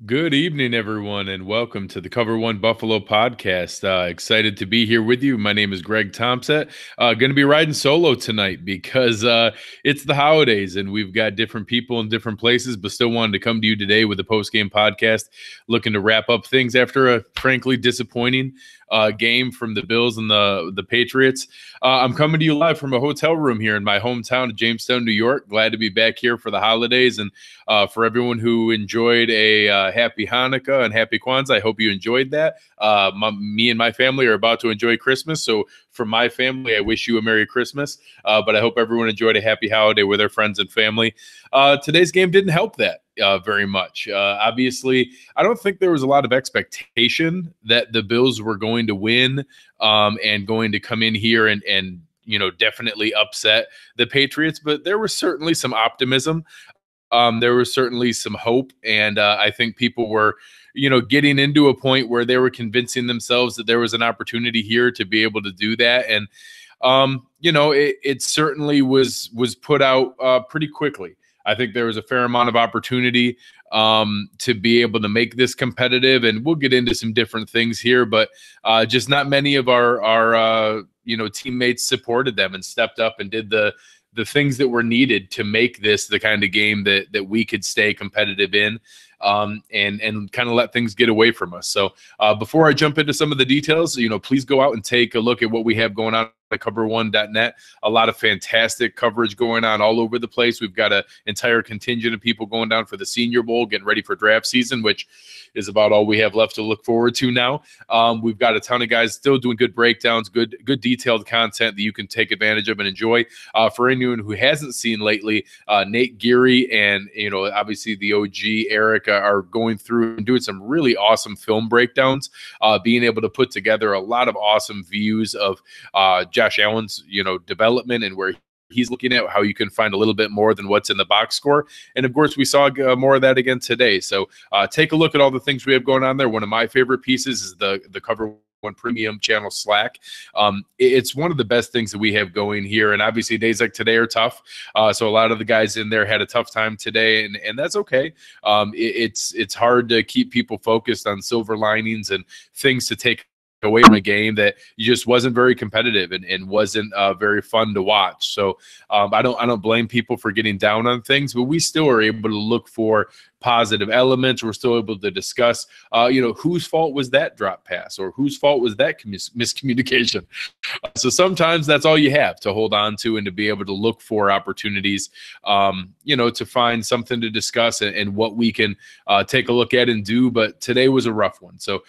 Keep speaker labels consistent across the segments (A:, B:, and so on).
A: Good evening, everyone, and welcome to the Cover One Buffalo podcast. Excited to be here with you. My name is Greg Tompsett. Going to be riding solo tonight because it's the holidays and we've got different people in different places, but still wanted to come to you today with a post-game podcast, looking to wrap up things after a frankly disappointing game from the Bills and the Patriots. I'm coming to you live from a hotel room here in my hometown of Jamestown, New York. Glad to be back here for the holidays and for everyone who enjoyed a happy Hanukkah and happy Kwanzaa. I hope you enjoyed that. Me and my family are about to enjoy Christmas. So from my family, I wish you a Merry Christmas. But I hope everyone enjoyed a happy holiday with their friends and family. Today's game didn't help that very much. Obviously, I don't think there was a lot of expectation that the Bills were going to win and going to come in here and definitely upset the Patriots. But there was certainly some optimism. There was certainly some hope, and I think people were, getting into a point where they were convincing themselves that there was an opportunity here to be able to do that. And, it certainly was put out pretty quickly. I think there was a fair amount of opportunity to be able to make this competitive, and we'll get into some different things here, but just not many of our teammates supported them and stepped up and did the things that were needed to make this the kind of game that we could stay competitive in and kind of let things get away from us. So before I jump into some of the details, please go out and take a look at what we have going on at cover1.net. A lot of fantastic coverage going on all over the place. We've got an entire contingent of people going down for the Senior Bowl, getting ready for draft season, which is about all we have left to look forward to now. We've got a ton of guys still doing good breakdowns, good detailed content that you can take advantage of and enjoy. For anyone who hasn't seen lately, Nate Geary and obviously the OG Erica are going through and doing some really awesome film breakdowns, being able to put together a lot of awesome views of Josh Allen's development and where he's looking at, how you can find a little bit more than what's in the box score. And of course, we saw more of that again today. So take a look at all the things we have going on there. One of my favorite pieces is the Cover One Premium channel Slack. It's one of the best things that we have going here. And obviously days like today are tough. So a lot of the guys in there had a tough time today, and that's okay. It's hard to keep people focused on silver linings and things to take away from a game that just wasn't very competitive and wasn't very fun to watch. So I don't blame people for getting down on things, but we still are able to look for positive elements. We're still able to discuss, whose fault was that drop pass or whose fault was that miscommunication. So sometimes that's all you have to hold on to and to be able to look for opportunities, to find something to discuss and what we can take a look at and do. But today was a rough one. So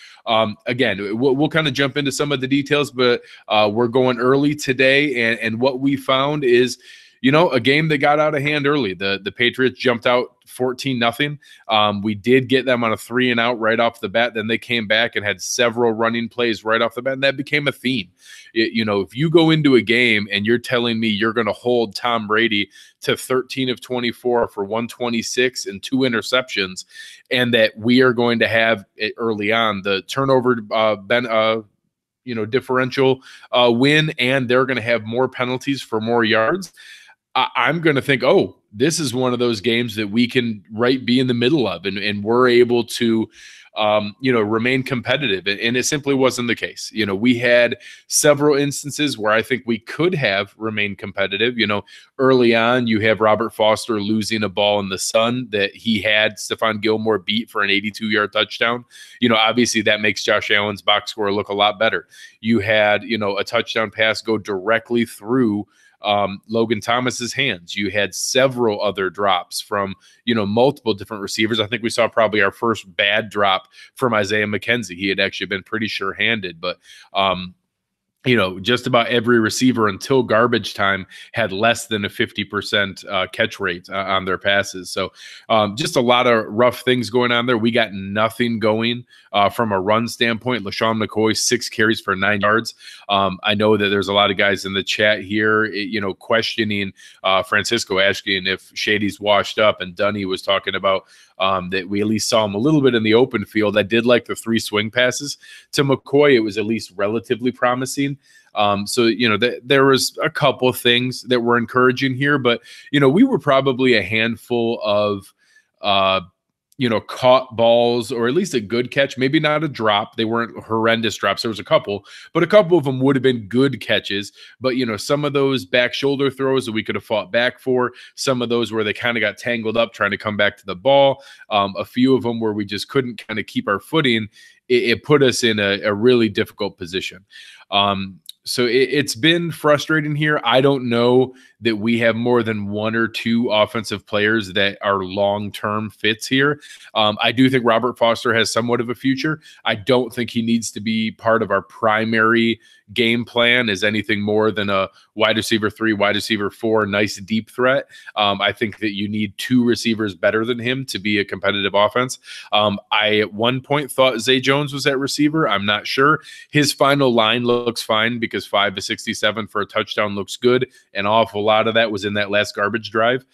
A: again, we'll kind of jump into some of the details, but we're going early today. And what we found is, a game that got out of hand early. The Patriots jumped out 14-0. We did get them on a 3-and-out right off the bat. Then they came back and had several running plays right off the bat, and that became a theme. If you go into a game and you're telling me you're going to hold Tom Brady to 13 of 24 for 126 and 2 interceptions, and that we are going to have it early on the turnover differential win, and they're going to have more penalties for more yards, I'm going to think, oh, this is one of those games that we can be in the middle of, and we're able to, remain competitive. And it simply wasn't the case. We had several instances where I think we could have remained competitive. Early on, you have Robert Foster losing a ball in the sun that he had Stephon Gilmore beat for an 82-yard touchdown. Obviously that makes Josh Allen's box score look a lot better. You had, a touchdown pass go directly through Logan Thomas's hands. You had several other drops from, multiple different receivers. I think we saw probably our first bad drop from Isaiah McKenzie. He had actually been pretty sure-handed, but just about every receiver until garbage time had less than a 50% catch rate on their passes. So just a lot of rough things going on there. We got nothing going from a run standpoint. LaShawn McCoy, 6 carries for 9 yards. I know that there's a lot of guys in the chat here, questioning Francisco, asking if Shady's washed up, and Dunny was talking about that we at least saw him a little bit in the open field. I did like the 3 swing passes to McCoy. It was at least relatively promising. So, there was a couple of things that were encouraging here, but, we were probably a handful of caught balls, or at least a good catch, maybe not a drop. They weren't horrendous drops. There was a couple, but a couple of them would have been good catches. But, some of those back shoulder throws that we could have fought back for, some of those where they kind of got tangled up trying to come back to the ball, a few of them where we just couldn't kind of keep our footing, it put us in a really difficult position. So it's been frustrating here. I don't know that we have more than one or two offensive players that are long-term fits here. I do think Robert Foster has somewhat of a future. I don't think he needs to be part of our primary game plan as anything more than a wide receiver 3, wide receiver 4, nice deep threat. I think that you need two receivers better than him to be a competitive offense. I at one point thought Zay Jones was at receiver. I'm not sure. His final line looks fine because 5 to 67 for a touchdown looks good. An awful lot of that was in that last garbage drive.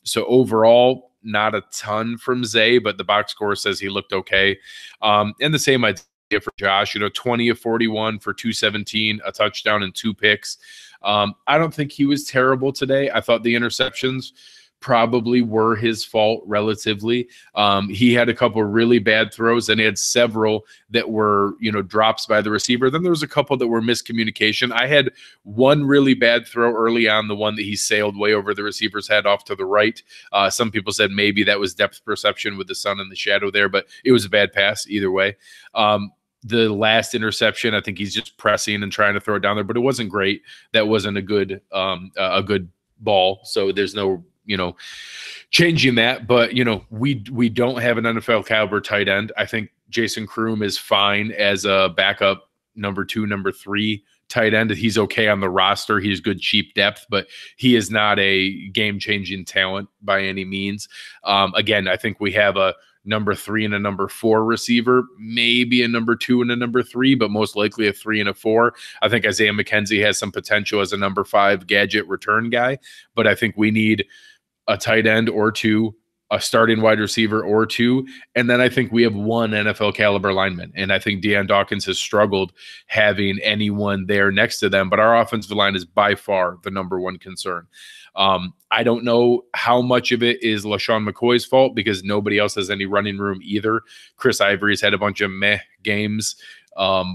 A: So overall, not a ton from Zay, but the box score says he looked okay. And the same idea for Josh, 20 of 41 for 217, a touchdown and 2 picks. I don't think he was terrible today. I thought the interceptions probably were his fault relatively. He had a couple of really bad throws, and he had several that were, drops by the receiver. Then there was a couple that were miscommunication. I had one really bad throw early on, the one that he sailed way over the receiver's head off to the right. Some people said maybe that was depth perception with the sun and the shadow there, but it was a bad pass either way. The last interception, I think he's just pressing and trying to throw it down there, but it wasn't great. That wasn't a good ball. So there's no, changing that. But, we don't have an NFL caliber tight end. I think Jason Kroom is fine as a backup number 2, number 3 tight end. He's okay on the roster. He's good, cheap depth, but he is not a game-changing talent by any means. Again, I think we have a number 3 and a number 4 receiver, maybe a number 2 and a number 3, but most likely a 3 and a 4. I think Isaiah McKenzie has some potential as a number 5 gadget return guy, but I think we need a tight end or 2, a starting wide receiver or 2, and then I think we have one NFL caliber lineman, and I think Deion Dawkins has struggled having anyone there next to them, but our offensive line is by far the number 1 concern. I don't know how much of it is LaShawn McCoy's fault because nobody else has any running room either. Chris Ivory's had a bunch of meh games.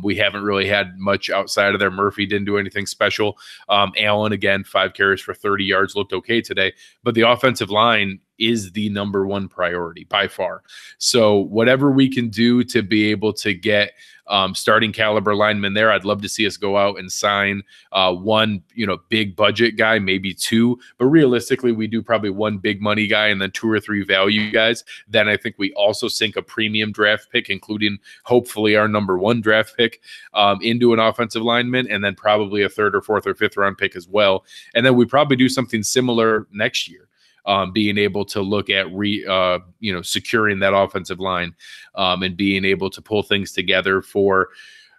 A: We haven't really had much outside of there. Murphy didn't do anything special. Allen, again, 5 carries for 30 yards, looked okay today. But the offensive line is the number 1 priority by far. So whatever we can do to be able to get starting caliber linemen there, I'd love to see us go out and sign one, big budget guy, maybe 2. But realistically, we do probably 1 big money guy and then 2 or 3 value guys. Then I think we also sink a premium draft pick, including hopefully our number 1 draft pick into an offensive lineman, and then probably a 3rd or 4th or 5th round pick as well. And then we probably do something similar next year. Being able to look at securing that offensive line and being able to pull things together for,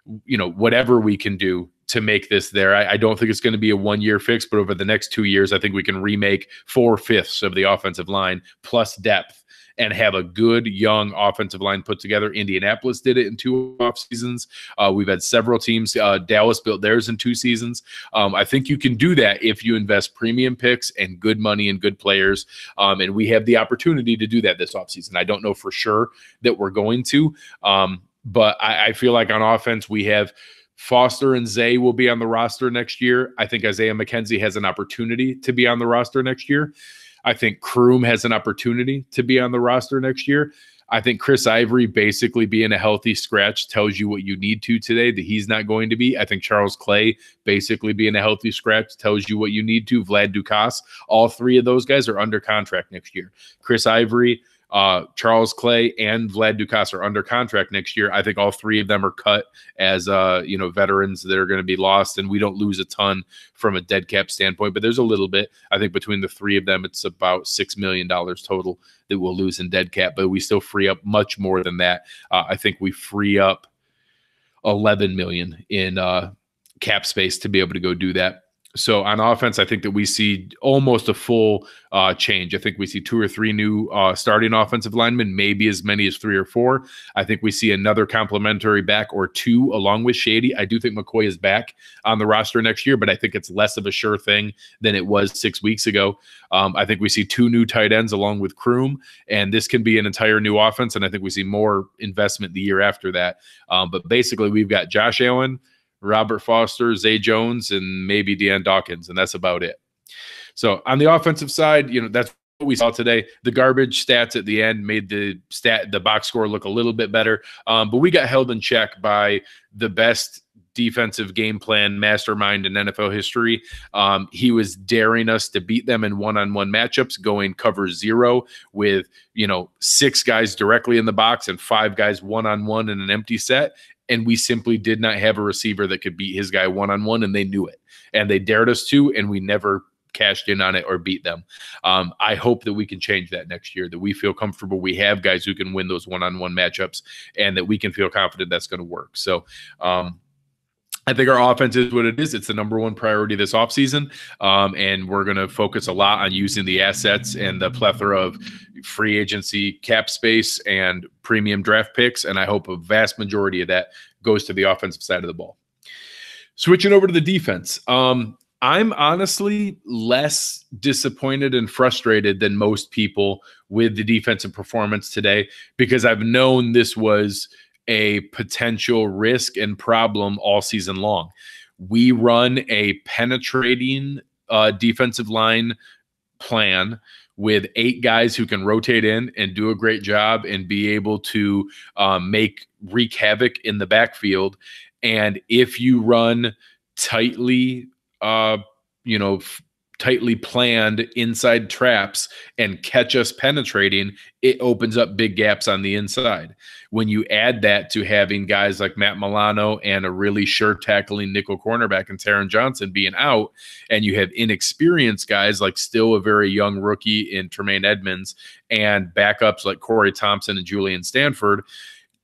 A: whatever we can do to make this there. I don't think it's going to be a 1-year fix, but over the next 2 years, I think we can remake 4/5 of the offensive line plus depth and have a good young offensive line put together. Indianapolis did it in 2 off seasons. We've had several teams. Dallas built theirs in 2 seasons. I think you can do that if you invest premium picks and good money and good players. And we have the opportunity to do that this offseason. I don't know for sure that we're going to, but I feel like on offense we have Foster and Zay will be on the roster next year. I think Isaiah McKenzie has an opportunity to be on the roster next year. I think Kroom has an opportunity to be on the roster next year. I think Chris Ivory basically being a healthy scratch tells you what you need to today that he's not going to be. I think Charles Clay basically being a healthy scratch tells you what you need to. Vlad Dukas, all 3 of those guys are under contract next year. Chris Ivory, Charles Clay, and Vlad Dukas are under contract next year. I think all 3 of them are cut as veterans that are going to be lost, and we don't lose a ton from a dead cap standpoint, but there's a little bit. I think between the 3 of them, it's about $6 million total that we'll lose in dead cap, but we still free up much more than that. I think we free up $11 million in cap space to be able to go do that. So on offense, I think that we see almost a full change. I think we see 2 or 3 new starting offensive linemen, maybe as many as 3 or 4. I think we see another complementary back or 2 along with Shady. I do think McCoy is back on the roster next year, but I think it's less of a sure thing than it was 6 weeks ago. I think we see 2 new tight ends along with Kroom, and this can be an entire new offense, and I think we see more investment the year after that. But basically, we've got Josh Allen, Robert Foster, Zay Jones, and maybe Deion Dawkins, and that's about it. So on the offensive side, that's what we saw today. The garbage stats at the end made the box score look a little bit better, but we got held in check by the best defensive game plan mastermind in NFL history. He was daring us to beat them in one-on-one matchups, going cover 0 with 6 guys directly in the box and 5 guys one-on-one in an empty set. And we simply did not have a receiver that could beat his guy one-on-one, and they knew it. And they dared us to, and we never cashed in on it or beat them. I hope that we can change that next year, that we feel comfortable we have guys who can win those one-on-one matchups, and that we can feel confident that's going to work. So I think our offense is what it is. It's the number 1 priority this offseason, and we're going to focus a lot on using the assets and the plethora of free agency cap space and premium draft picks, and I hope a vast majority of that goes to the offensive side of the ball. Switching over to the defense, I'm honestly less disappointed and frustrated than most people with the defensive performance today, because I've known this was a potential risk and problem all season long. We run a penetrating defensive line plan with 8 guys who can rotate in and do a great job and be able to wreak havoc in the backfield. And if you run tightly, tightly planned inside traps and catch us penetrating, it opens up big gaps on the inside. When you add that to having guys like Matt Milano and a really sure tackling nickel cornerback and Taron Johnson being out, and you have inexperienced guys like still a very young rookie in Tremaine Edmonds and backups like Corey Thompson and Julian Stanford,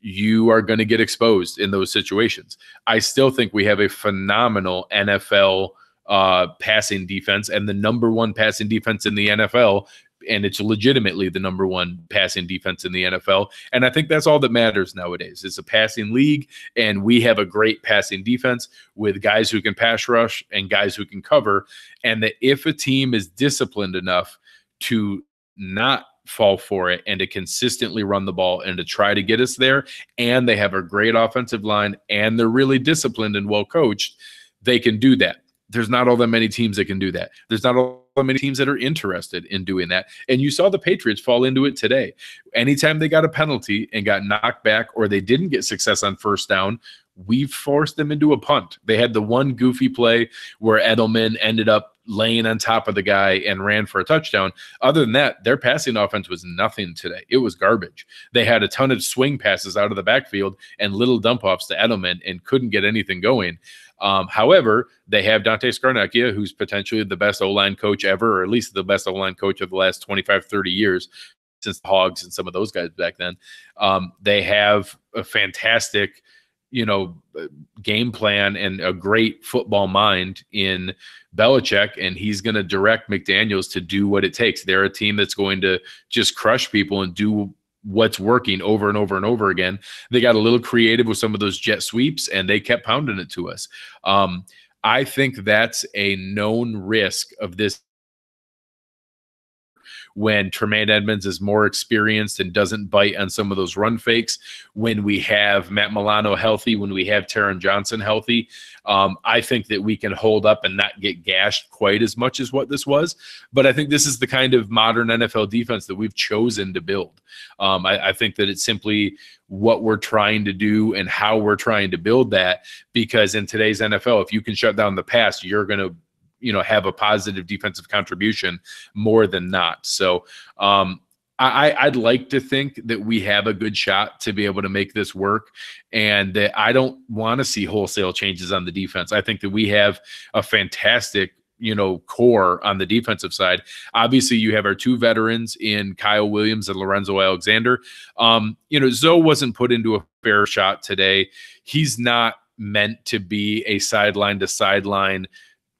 A: you are going to get exposed in those situations. I still think we have a phenomenal NFL passing defense, and the number 1 passing defense in the NFL, and it's legitimately the number 1 passing defense in the NFL. And I think that's all that matters nowadays. It's a passing league, and we have a great passing defense with guys who can pass rush and guys who can cover. And that if a team is disciplined enough to not fall for it and to consistently run the ball and to try to get us there, and they have a great offensive line and they're really disciplined and well coached, they can do that. There's not all that many teams that can do that. There's not all that many teams that are interested in doing that. And you saw the Patriots fall into it today. Anytime they got a penalty and got knocked back, or they didn't get success on first down, we forced them into a punt. They had the one goofy play where Edelman ended up laying on top of the guy and ran for a touchdown. Other than that, their passing offense was nothing today. It was garbage. They had a ton of swing passes out of the backfield and little dump offs to Edelman and couldn't get anything going. However, they have Dante Scarnecchia, who's potentially the best O-line coach ever, or at least the best O-line coach of the last 25, 30 years since the Hogs and some of those guys back then. They have a fantastic, game plan and a great football mind in Belichick, and he's going to direct McDaniels to do what it takes. They're a team that's going to just crush people and do what's working over and over and over again. They got a little creative with some of those jet sweeps, and they kept pounding it to us. I think that's a known risk of this when Tremaine Edmonds is more experienced and doesn't bite on some of those run fakes, when we have Matt Milano healthy, when we have Taron Johnson healthy. I think that we can hold up and not get gashed quite as much as what this was. But I think this is the kind of modern NFL defense that we've chosen to build. I think that it's simply what we're trying to do and how we're trying to build that, because in today's NFL, if you can shut down the pass, you're going to have a positive defensive contribution more than not. So I'd like to think that we have a good shot to be able to make this work, and that I don't want to see wholesale changes on the defense. I think that we have a fantastic core on the defensive side. Obviously, you have our two veterans in Kyle Williams and Lorenzo Alexander. Zoe wasn't put into a fair shot today. He's not meant to be a sideline to sideline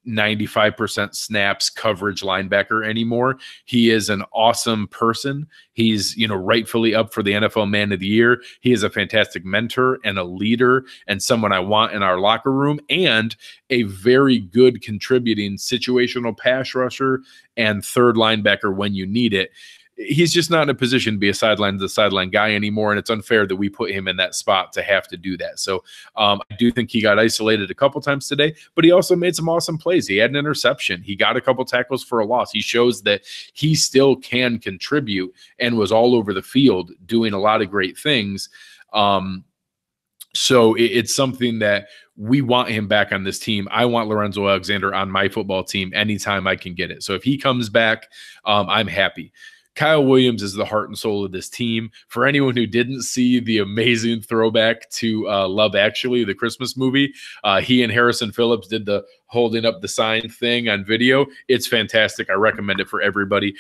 A: 95% snaps coverage linebacker anymore. He is an awesome person. He's, rightfully up for the NFL Man of the Year. He is a fantastic mentor and a leader and someone I want in our locker room, and a very good contributing situational pass rusher and third linebacker when you need it. He's just not in a position to be a sideline guy anymore, and it's unfair that we put him in that spot to have to do that. So I do think he got isolated a couple times today, but he also made some awesome plays. He had an interception. He got a couple tackles for a loss. He shows that he still can contribute and was all over the field doing a lot of great things. So it's something that we want him back on this team. I want Lorenzo Alexander on my football team anytime I can get it. So if he comes back, I'm happy. Kyle Williams is the heart and soul of this team. For anyone who didn't see the amazing throwback to Love Actually, the Christmas movie, he and Harrison Phillips did the holding up the sign thing on video. It's fantastic. I recommend it for everybody.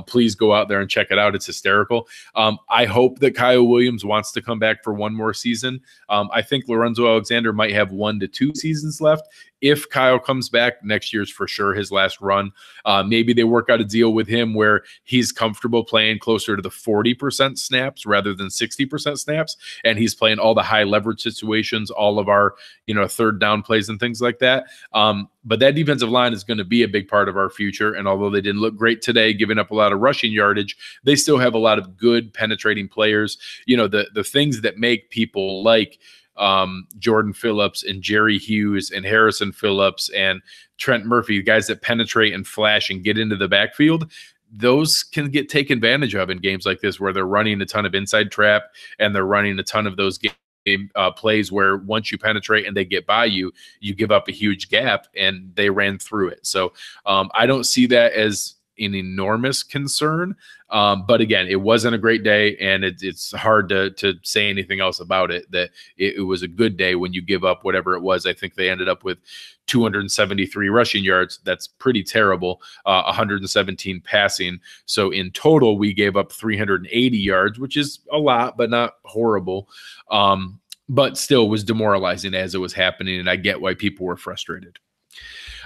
A: Please go out there and check it out. It's hysterical. I hope that Kyle Williams wants to come back for one more season. I think Lorenzo Alexander might have 1 to 2 seasons left. If Kyle comes back, next year's for sure his last run. Maybe they work out a deal with him where he's comfortable playing closer to the 40% snaps rather than 60% snaps, and he's playing all the high leverage situations, all of our third down plays and things like that. But that defensive line is going to be a big part of our future. And although they didn't look great today, giving up a lot of rushing yardage, they still have a lot of good penetrating players. The things that make people like Jordan Phillips and Jerry Hughes and Harrison Phillips and Trent Murphy, guys that penetrate and flash and get into the backfield, those can get taken advantage of in games like this where they're running a ton of inside trap and they're running a ton of those plays where once you penetrate and they get by you, you give up a huge gap, and they ran through it. So I don't see that as an enormous concern. But again, it wasn't a great day, and it's hard to say anything else about it. That it was a good day when you give up whatever it was. I think they ended up with 273 rushing yards. That's pretty terrible. 117 passing. So in total, we gave up 380 yards, which is a lot, but not horrible. But still was demoralizing as it was happening, and I get why people were frustrated.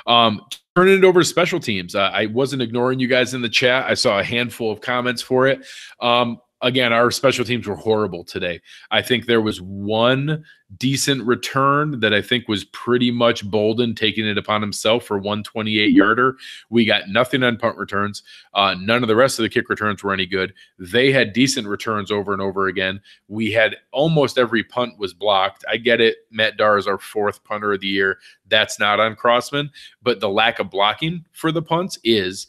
A: Turning it over to special teams. I wasn't ignoring you guys in the chat. I saw a handful of comments for it. Again, our special teams were horrible today. I think there was one decent return that I think was pretty much Bolden taking it upon himself for 128-yarder. We got nothing on punt returns. None of the rest of the kick returns were any good. They had decent returns over and over again. We had almost every punt was blocked. I get it. Matt Darr is our 4th punter of the year. That's not on Crossman, but the lack of blocking for the punts is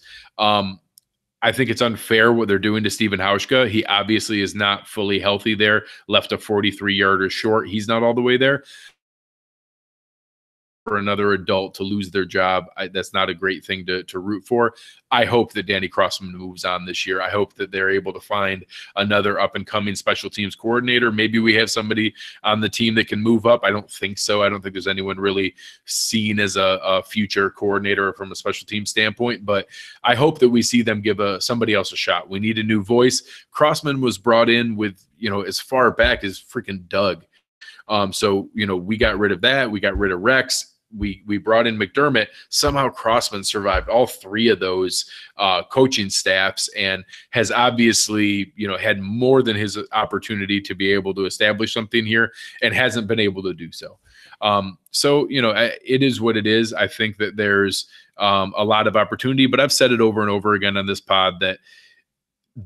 A: I think it's unfair what they're doing to Steven Hauschka. He obviously is not fully healthy there, left a 43-yarder short. He's not all the way there. For another adult to lose their job, that's not a great thing to root for. I hope that Danny Crossman moves on this year. I hope that they're able to find another up-and-coming special teams coordinator. Maybe we have somebody on the team that can move up. I don't think so. I don't think there's anyone really seen as a future coordinator from a special team standpoint, but I hope that we see them give somebody else a shot. We need a new voice. Crossman was brought in with, as far back as freaking Doug. So, we got rid of that. We got rid of Rex. We brought in McDermott. Somehow Crossman survived all 3 of those coaching staffs and has obviously, had more than his opportunity to be able to establish something here and hasn't been able to do so. It is what it is. I think that there's a lot of opportunity, but I've said it over and over again on this pod that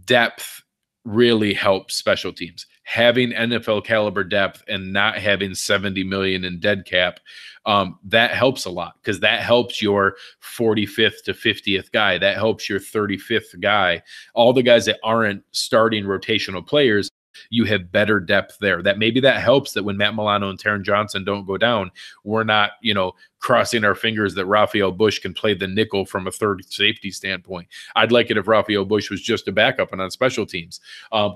A: depth really helps special teams. Having NFL caliber depth and not having $70 million in dead cap, that helps a lot, because that helps your 45th to 50th guy. That helps your 35th guy. All the guys that aren't starting rotational players, you have better depth there. Maybe that helps that when Matt Milano and Taron Johnson don't go down, we're not, crossing our fingers that Raphael Bush can play the nickel from a third safety standpoint. I'd like it if Raphael Bush was just a backup and on special teams.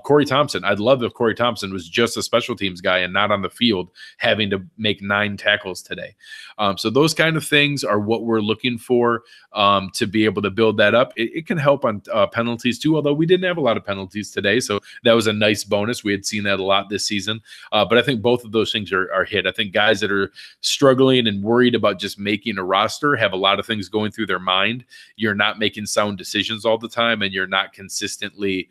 A: Corey Thompson, I'd love if Corey Thompson was just a special teams guy and not on the field having to make 9 tackles today. So those kind of things are what we're looking for to be able to build that up. It can help on penalties too, although we didn't have a lot of penalties today. So that was a nice bonus. We had seen that a lot this season. But I think both of those things are hit. I think guys that are struggling and worried about about just making a roster have a lot of things going through their mind. You're not making sound decisions all the time, and you're not consistently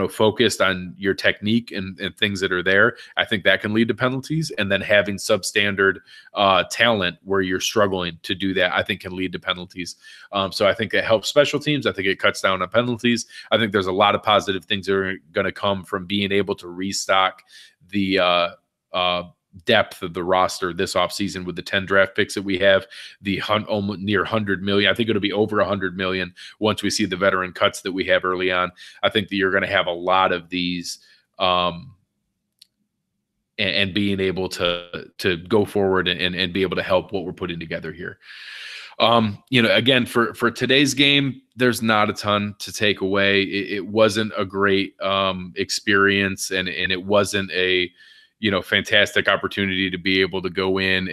A: focused on your technique and things that are there. I think that can lead to penalties. And then having substandard talent where you're struggling to do that, I think can lead to penalties. So I think it helps special teams. I think it cuts down on penalties. I think there's a lot of positive things that are going to come from being able to restock the depth of the roster this offseason with the 10 draft picks that we have, the almost near 100 million. I think it'll be over 100 million once we see the veteran cuts that we have early on. I think that you're going to have a lot of these and being able to go forward and be able to help what we're putting together here. Again, for today's game, there's not a ton to take away. It wasn't a great experience, and it wasn't a fantastic opportunity to be able to go in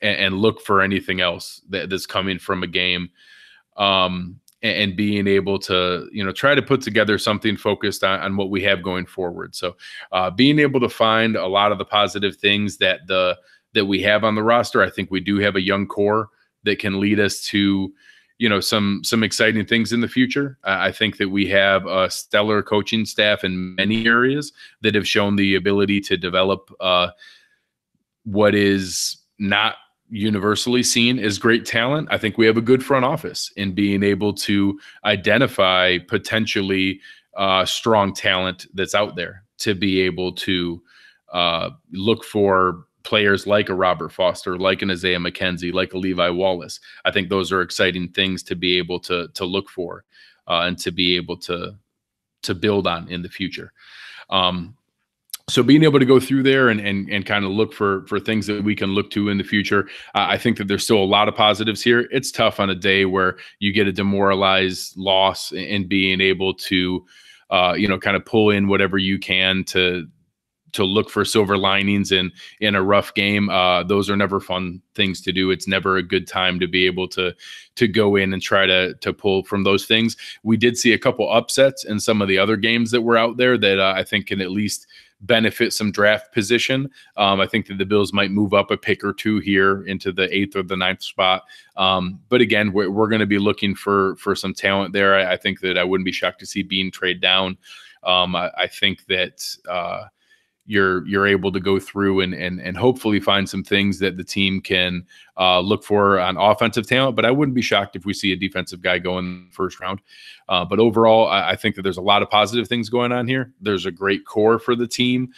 A: and look for anything else that's coming from a game, and being able to, try to put together something focused on what we have going forward. So being able to find a lot of the positive things that we have on the roster, I think we do have a young core that can lead us to, some exciting things in the future. I think that we have a stellar coaching staff in many areas that have shown the ability to develop what is not universally seen as great talent. I think we have a good front office in being able to identify potentially strong talent that's out there, to be able to look for players like a Robert Foster, like an Isaiah McKenzie, like a Levi Wallace. I think those are exciting things to be able to look for and to be able to build on in the future. So being able to go through there and kind of look for things that we can look to in the future, I think that there's still a lot of positives here. It's tough on a day where you get a demoralized loss, and being able to, kind of pull in whatever you can to look for silver linings in a rough game. Those are never fun things to do. It's never a good time to be able to go in and try to pull from those things. We did see a couple upsets in some of the other games that were out there that I think can at least benefit some draft position. I think that the Bills might move up a pick or two here into the 8th or the 9th spot. But again, we're going to be looking for some talent there. I think that I wouldn't be shocked to see Bean trade down. I think that you're able to go through and hopefully find some things that the team can look for on offensive talent. But I wouldn't be shocked if we see a defensive guy go in the first round. But overall, I think that there's a lot of positive things going on here. There's a great core for the team.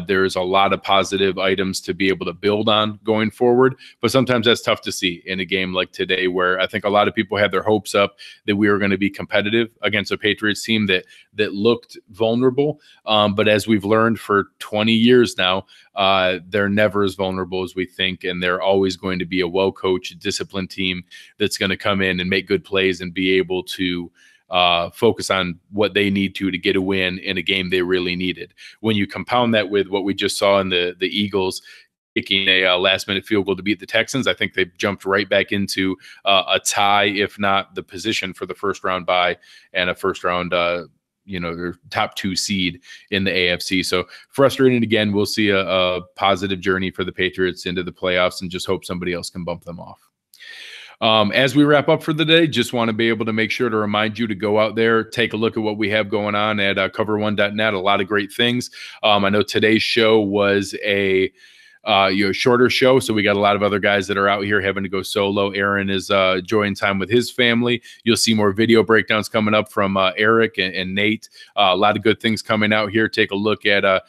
A: There's a lot of positive items to be able to build on going forward. But sometimes that's tough to see in a game like today, where I think a lot of people had their hopes up that we were going to be competitive against a Patriots team that looked vulnerable. But as we've learned for 20 years now, they're never as vulnerable as we think, and they're always going to be a well-coached, disciplined team that's going to come in and make good plays and be able to focus on what they need to get a win in a game they really needed. When you compound that with what we just saw in the Eagles kicking a last-minute field goal to beat the Texans, I think they've jumped right back into a tie, if not the position for the first-round bye and a first-round their top 2 seed in the AFC. So frustrating again. We'll see a positive journey for the Patriots into the playoffs, and just hope somebody else can bump them off. As we wrap up for the day, just want to be able to make sure to remind you to go out there, take a look at what we have going on at cover1.net. A lot of great things. I know today's show was a shorter show, so we got a lot of other guys that are out here having to go solo. Aaron is enjoying time with his family. You'll see more video breakdowns coming up from Eric and Nate. A lot of good things coming out here. Take a look at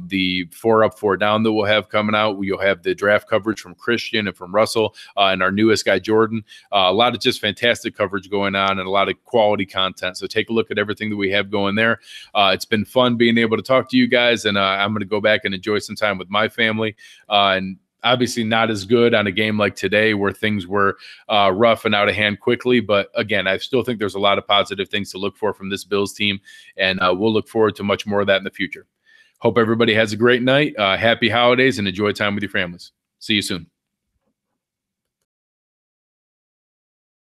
A: the 4 Up, 4 Down that we'll have coming out. You'll have the draft coverage from Christian and from Russell and our newest guy, Jordan. A lot of just fantastic coverage going on and a lot of quality content. So take a look at everything that we have going there. It's been fun being able to talk to you guys, and I'm going to go back and enjoy some time with my family. And obviously not as good on a game like today where things were rough and out of hand quickly. But again, I still think there's a lot of positive things to look for from this Bills team, and we'll look forward to much more of that in the future. Hope everybody has a great night. Happy holidays, and enjoy time with your families. See you soon.